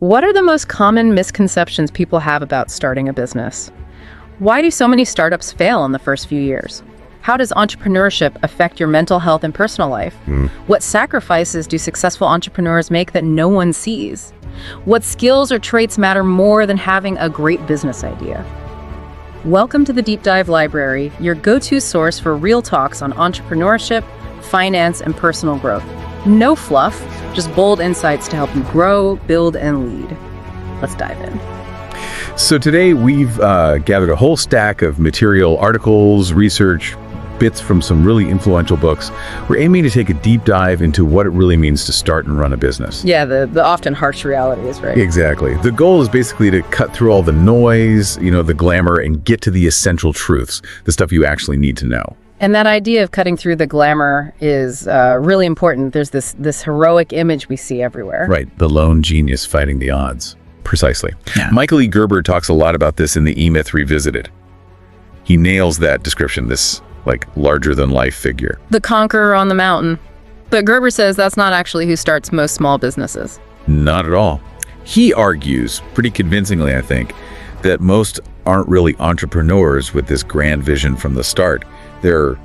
What are the most common misconceptions people have about starting a business? Why do so many startups fail in the first few years? How does entrepreneurship affect your mental health and personal life? What sacrifices do successful entrepreneurs make that no one sees? What skills or traits matter more than having a great business idea? Welcome to the Deep Dive Library, your go-to source for real talks on entrepreneurship, finance, and personal growth. No fluff, just bold insights to help you grow, build, and lead. Let's dive in. So today we've gathered a whole stack of material, articles, research, bits from some really influential books. We're aiming to take a deep dive into what it really means to start and run a business. Yeah, the often harsh realities, right? Exactly. The goal is basically to cut through all the noise, the glamour, and get to the essential truths, the stuff you actually need to know. And that idea of cutting through the glamour is really important. There's this heroic image we see everywhere. Right, the lone genius fighting the odds. Precisely. Yeah. Michael E. Gerber talks a lot about this in the E-Myth Revisited. He nails that description, this larger-than-life figure. The conqueror on the mountain. But Gerber says that's not actually who starts most small businesses. Not at all. He argues, pretty convincingly I think, that most aren't really entrepreneurs with this grand vision from the start. They're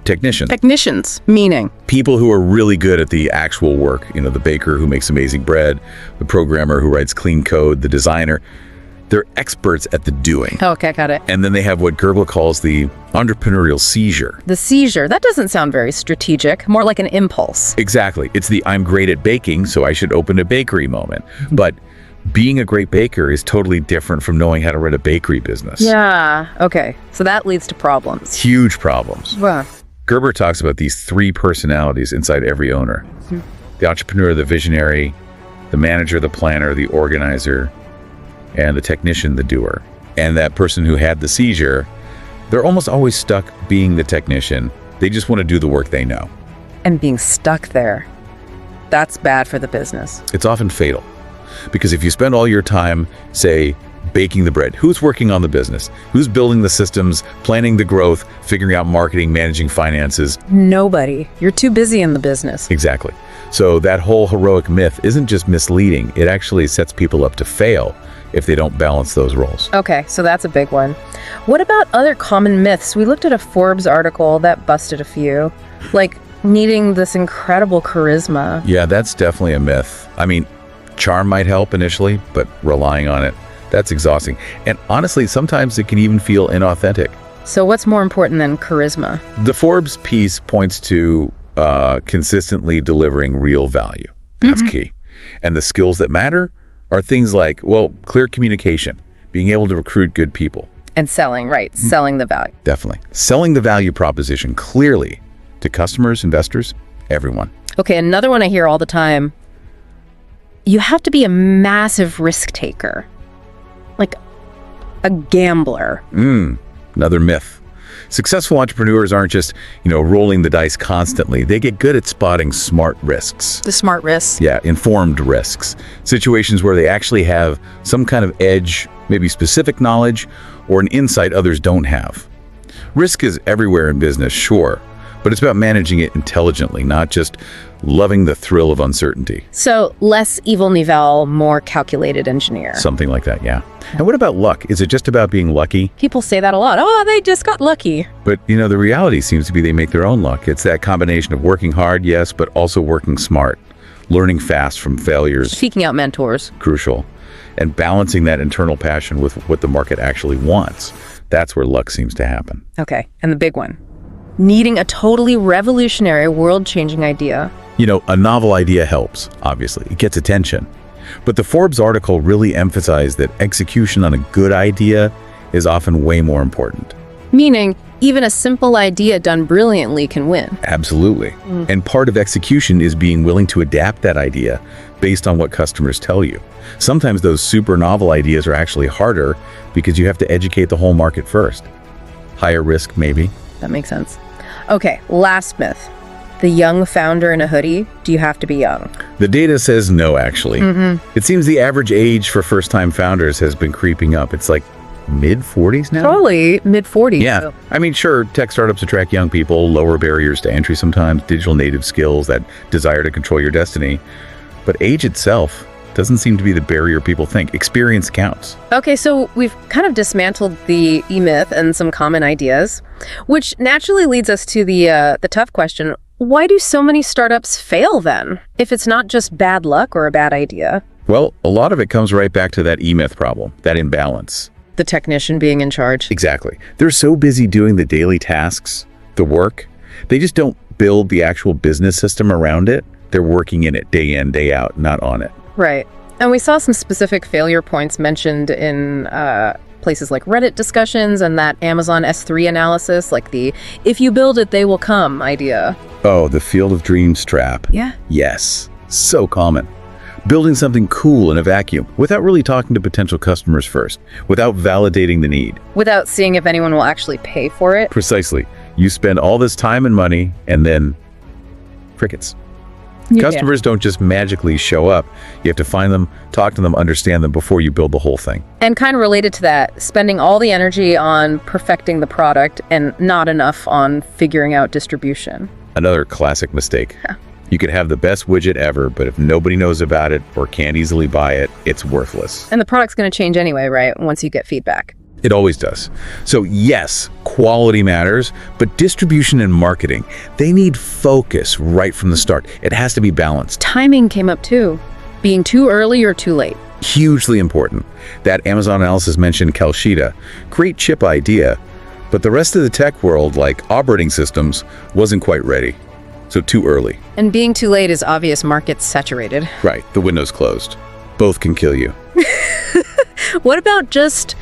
technicians. Technicians, meaning? People who are really good at the actual work. The baker who makes amazing bread, the programmer who writes clean code, the designer. They're experts at the doing. Okay, got it. And then they have what Gerber calls the entrepreneurial seizure. The seizure, that doesn't sound very strategic, more like an impulse. Exactly. It's the I'm great at baking, so I should open a bakery moment. But being a great baker is totally different from knowing how to run a bakery business. Yeah, okay. So that leads to problems. Huge problems. Wow. Gerber talks about these three personalities inside every owner. The entrepreneur, the visionary, the manager, the planner, the organizer, and the technician, the doer. And that person who had the seizure, they're almost always stuck being the technician. They just want to do the work they know. And being stuck there, that's bad for the business. It's often fatal. Because if you spend all your time, say, baking the bread, who's working on the business? Who's building the systems, planning the growth, figuring out marketing, managing finances? Nobody. You're too busy in the business. Exactly. So that whole heroic myth isn't just misleading. It actually sets people up to fail if they don't balance those roles. Okay, so that's a big one. What about other common myths? We looked at a Forbes article that busted a few, like needing this incredible charisma. Yeah, that's definitely a myth. I mean, charm might help initially, but relying on it, that's exhausting. And honestly, sometimes it can even feel inauthentic. So what's more important than charisma? The Forbes piece points to consistently delivering real value. That's key. And the skills that matter are things like, clear communication, being able to recruit good people. And selling, right, selling the value. Definitely. Selling the value proposition clearly to customers, investors, everyone. Okay, another one I hear all the time. You have to be a massive risk taker, like a gambler. Another myth. Successful entrepreneurs aren't just, rolling the dice constantly. They get good at spotting smart risks. The smart risks. Yeah, informed risks. Situations where they actually have some kind of edge, maybe specific knowledge, or an insight others don't have. Risk is everywhere in business, sure, but it's about managing it intelligently, not just loving the thrill of uncertainty. So less Evil Knievel, more calculated engineer. Something like that, yeah. And what about luck? Is it just about being lucky? People say that a lot. Oh, they just got lucky. But, the reality seems to be they make their own luck. It's that combination of working hard, yes, but also working smart, learning fast from failures. Seeking out mentors. Crucial. And balancing that internal passion with what the market actually wants. That's where luck seems to happen. Okay, and the big one. Needing a totally revolutionary, world-changing idea. A novel idea helps, obviously. It gets attention. But the Forbes article really emphasized that execution on a good idea is often way more important. Meaning, even a simple idea done brilliantly can win. Absolutely. And part of execution is being willing to adapt that idea based on what customers tell you. Sometimes those super novel ideas are actually harder because you have to educate the whole market first. Higher risk, maybe. That makes sense. Okay, last myth. The young founder in a hoodie, do you have to be young? The data says no, actually. It seems the average age for first-time founders has been creeping up. It's like mid-40s now? Probably mid-40s. Yeah. So. I mean, sure, tech startups attract young people, lower barriers to entry sometimes, digital native skills, that desire to control your destiny. But age itself, Doesn't seem to be the barrier people think. Experience counts. Okay, so we've kind of dismantled the e-myth and some common ideas, which naturally leads us to the tough question. Why do so many startups fail then, if it's not just bad luck or a bad idea? Well, a lot of it comes right back to that e-myth problem, that imbalance. The technician being in charge. Exactly. They're so busy doing the daily tasks, the work, they just don't build the actual business system around it. They're working in it day in, day out, not on it. Right. And we saw some specific failure points mentioned in places like Reddit discussions and that Amazon S3 analysis, like the "if you build it, they will come" idea. Oh, the field of dreams trap. Yeah. Yes. So common. Building something cool in a vacuum without really talking to potential customers first, without validating the need. Without seeing if anyone will actually pay for it. Precisely. You spend all this time and money and then crickets. Yeah. Customers don't just magically show up. You have to find them, talk to them, understand them before you build the whole thing. And kind of related to that, spending all the energy on perfecting the product and not enough on figuring out distribution. Another classic mistake. You could have the best widget ever, but if nobody knows about it or can't easily buy it, it's worthless. And the product's going to change anyway, right? Once you get feedback. It always does. So yes, quality matters, but distribution and marketing, they need focus right from the start. It has to be balanced. Timing came up too. Being too early or too late. Hugely important. That Amazon analysis mentioned Kalshita. Great chip idea, but the rest of the tech world, like operating systems, wasn't quite ready. So too early. And being too late is obvious market's saturated. Right, the window's closed. Both can kill you. What about just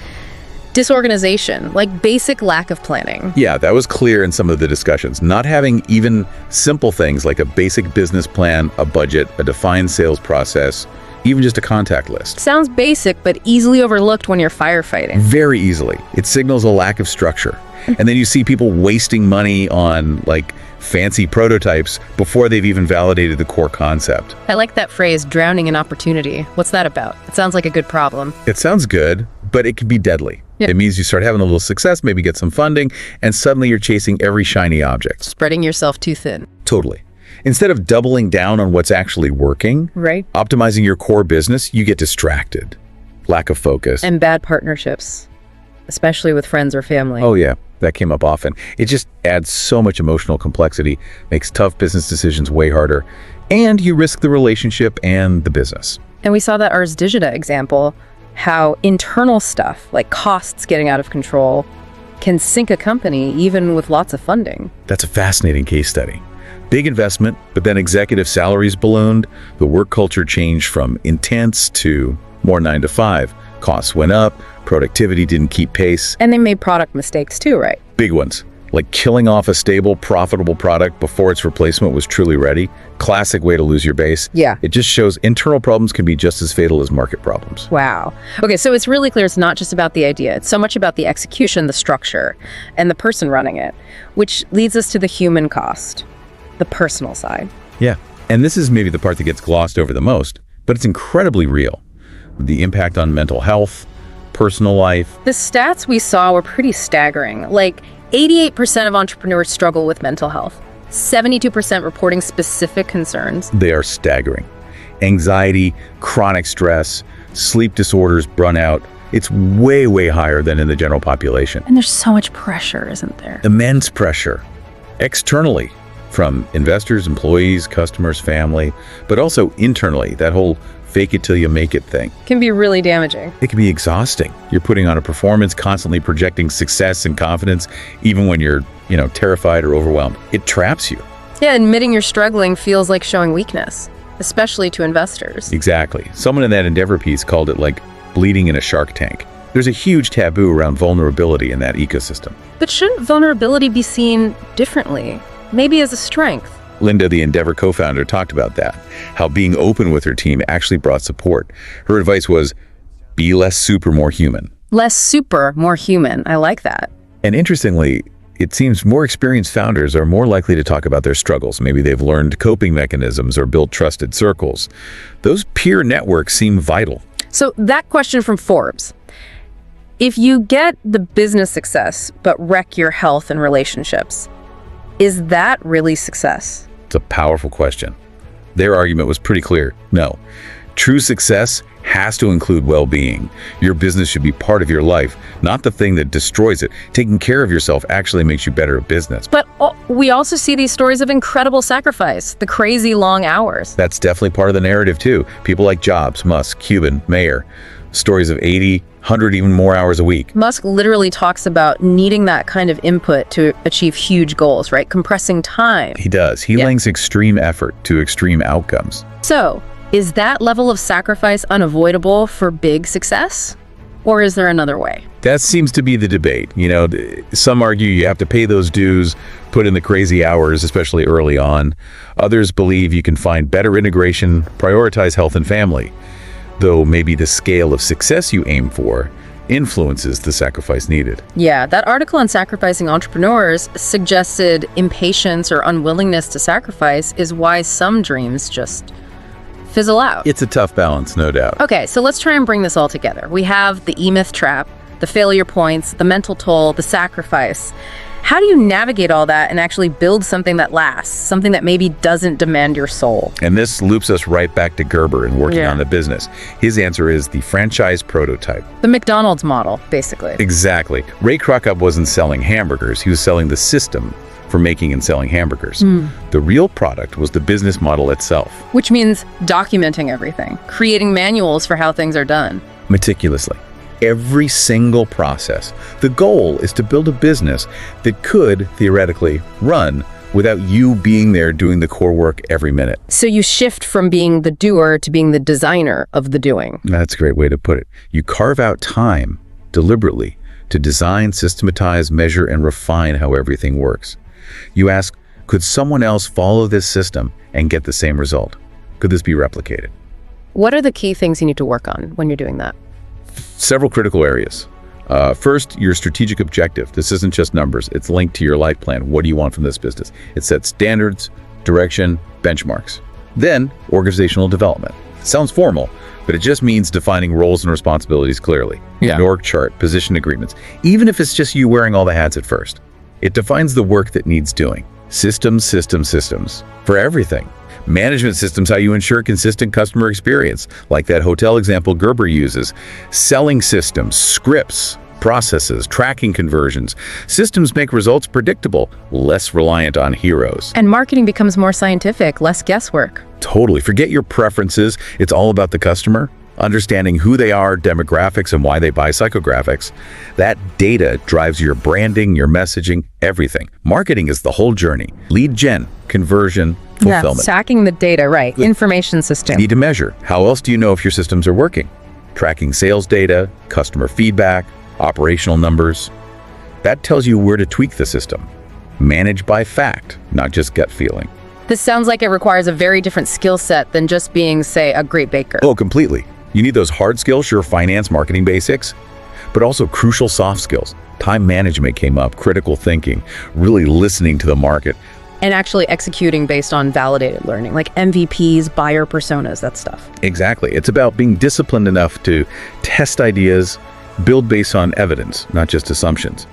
disorganization, like basic lack of planning? Yeah, that was clear in some of the discussions. Not having even simple things like a basic business plan, a budget, a defined sales process, even just a contact list. Sounds basic, but easily overlooked when you're firefighting. Very easily. It signals a lack of structure. And then you see people wasting money on like fancy prototypes before they've even validated the core concept. I like that phrase, drowning in opportunity. What's that about? It sounds like a good problem. It sounds good, but it can be deadly. Yeah. It means you start having a little success, maybe get some funding, and suddenly you're chasing every shiny object. Spreading yourself too thin. Totally. Instead of doubling down on what's actually working, Right. optimizing your core business, you get distracted. Lack of focus. And bad partnerships, especially with friends or family. Oh yeah, that came up often. It just adds so much emotional complexity, makes tough business decisions way harder, and you risk the relationship and the business. And we saw that Ars Digita example, how internal stuff, like costs getting out of control, can sink a company even with lots of funding. That's a fascinating case study. Big investment, but then executive salaries ballooned, the work culture changed from intense to more 9 to 5. Costs went up, productivity didn't keep pace. And they made product mistakes too, right? Big ones, like killing off a stable, profitable product before its replacement was truly ready. Classic way to lose your base. Yeah. It just shows internal problems can be just as fatal as market problems. Wow. Okay, so it's really clear it's not just about the idea. It's so much about the execution, the structure, and the person running it, which leads us to the human cost, the personal side. Yeah, and this is maybe the part that gets glossed over the most, but it's incredibly real. The impact on mental health, personal life. The stats we saw were pretty staggering. Like 88% of entrepreneurs struggle with mental health, 72% reporting specific concerns. They are staggering. Anxiety, chronic stress, sleep disorders, burnout. It's way, way higher than in the general population. And there's so much pressure, isn't there? Immense pressure, externally, from investors, employees, customers, family, but also internally, that whole fake it till you make it thing. Can be really damaging. It can be exhausting. You're putting on a performance, constantly projecting success and confidence, even when you're, terrified or overwhelmed. It traps you. Yeah, admitting you're struggling feels like showing weakness, especially to investors. Exactly. Someone in that Endeavor piece called it like bleeding in a shark tank. There's a huge taboo around vulnerability in that ecosystem. But shouldn't vulnerability be seen differently? Maybe as a strength? Linda, the Endeavor co-founder, talked about that, how being open with her team actually brought support. Her advice was, be less super, more human. Less super, more human. I like that. And interestingly, it seems more experienced founders are more likely to talk about their struggles. Maybe they've learned coping mechanisms or built trusted circles. Those peer networks seem vital. So that question from Forbes. If you get the business success, but wreck your health and relationships, is that really success? It's a powerful question. Their argument was pretty clear. No. True success has to include well-being. Your business should be part of your life, not the thing that destroys it. Taking care of yourself actually makes you better at business. But we also see these stories of incredible sacrifice, the crazy long hours. That's definitely part of the narrative too. People like Jobs, Musk, Cuban, Mayer, stories of 80, 100, even more hours a week. Musk literally talks about needing that kind of input to achieve huge goals, right? Compressing time. He does. He links extreme effort to extreme outcomes. So, is that level of sacrifice unavoidable for big success? Or is there another way? That seems to be the debate. You know, some argue you have to pay those dues, put in the crazy hours, especially early on. Others believe you can find better integration, prioritize health and family. Though maybe the scale of success you aim for influences the sacrifice needed. Yeah, that article on sacrificing entrepreneurs suggested impatience or unwillingness to sacrifice is why some dreams just fizzle out. It's a tough balance, no doubt. Okay, so let's try and bring this all together. We have the E-myth trap, the failure points, the mental toll, the sacrifice. How do you navigate all that and actually build something that lasts, something that maybe doesn't demand your soul? And this loops us right back to Gerber and working on the business. His answer is the franchise prototype. The McDonald's model, basically. Exactly. Ray Kroc wasn't selling hamburgers. He was selling the system for making and selling hamburgers. The real product was the business model itself. Which means documenting everything, creating manuals for how things are done. Meticulously. Every single process. The goal is to build a business that could, theoretically, run without you being there doing the core work every minute. So you shift from being the doer to being the designer of the doing. That's a great way to put it. You carve out time deliberately to design, systematize, measure, and refine how everything works. You ask, could someone else follow this system and get the same result? Could this be replicated? What are the key things you need to work on when you're doing that? Several critical areas. First, your strategic objective. This isn't just numbers. It's linked to your life plan. What do you want from this business? It sets standards, direction, benchmarks. Then, organizational development. Sounds formal, but it just means defining roles and responsibilities clearly. An org chart, position agreements. Even if it's just you wearing all the hats at first. It defines the work that needs doing. Systems, systems, systems. For everything. Management systems, how you ensure consistent customer experience, like that hotel example Gerber uses. Selling systems, scripts, processes, tracking conversions. Systems make results predictable, less reliant on heroes. And marketing becomes more scientific, less guesswork. Totally. Forget your preferences. It's all about the customer. Understanding who they are, demographics, and why they buy psychographics. That data drives your branding, your messaging, everything. Marketing is the whole journey. Lead gen, conversion, fulfillment. Yeah, stacking the data, right. Information system. You need to measure. How else do you know if your systems are working? Tracking sales data, customer feedback, operational numbers. That tells you where to tweak the system. Manage by fact, not just gut feeling. This sounds like it requires a very different skill set than just being, say, a great baker. Oh, completely. You need those hard skills, sure, finance, marketing basics, but also crucial soft skills. Time management came up, critical thinking, really listening to the market. And actually executing based on validated learning, like MVPs, buyer personas, that stuff. Exactly. It's about being disciplined enough to test ideas, build based on evidence, not just assumptions.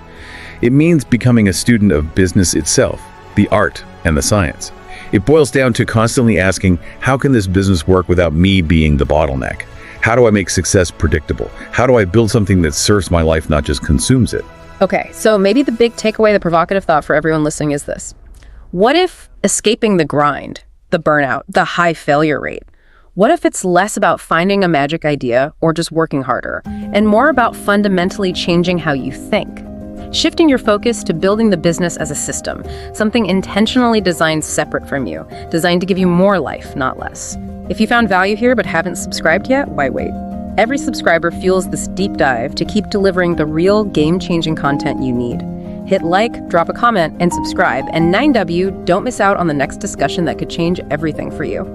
It means becoming a student of business itself, the art and the science. It boils down to constantly asking, how can this business work without me being the bottleneck? How do I make success predictable? How do I build something that serves my life, not just consumes it? Okay, so maybe the big takeaway, the provocative thought for everyone listening is this. What if escaping the grind, the burnout, the high failure rate, what if it's less about finding a magic idea or just working harder, and more about fundamentally changing how you think? Shifting your focus to building the business as a system, something intentionally designed separate from you, designed to give you more life, not less. If you found value here but haven't subscribed yet, why wait? Every subscriber fuels this deep dive to keep delivering the real game-changing content you need. Hit like, drop a comment, and subscribe. And 9W, don't miss out on the next discussion that could change everything for you.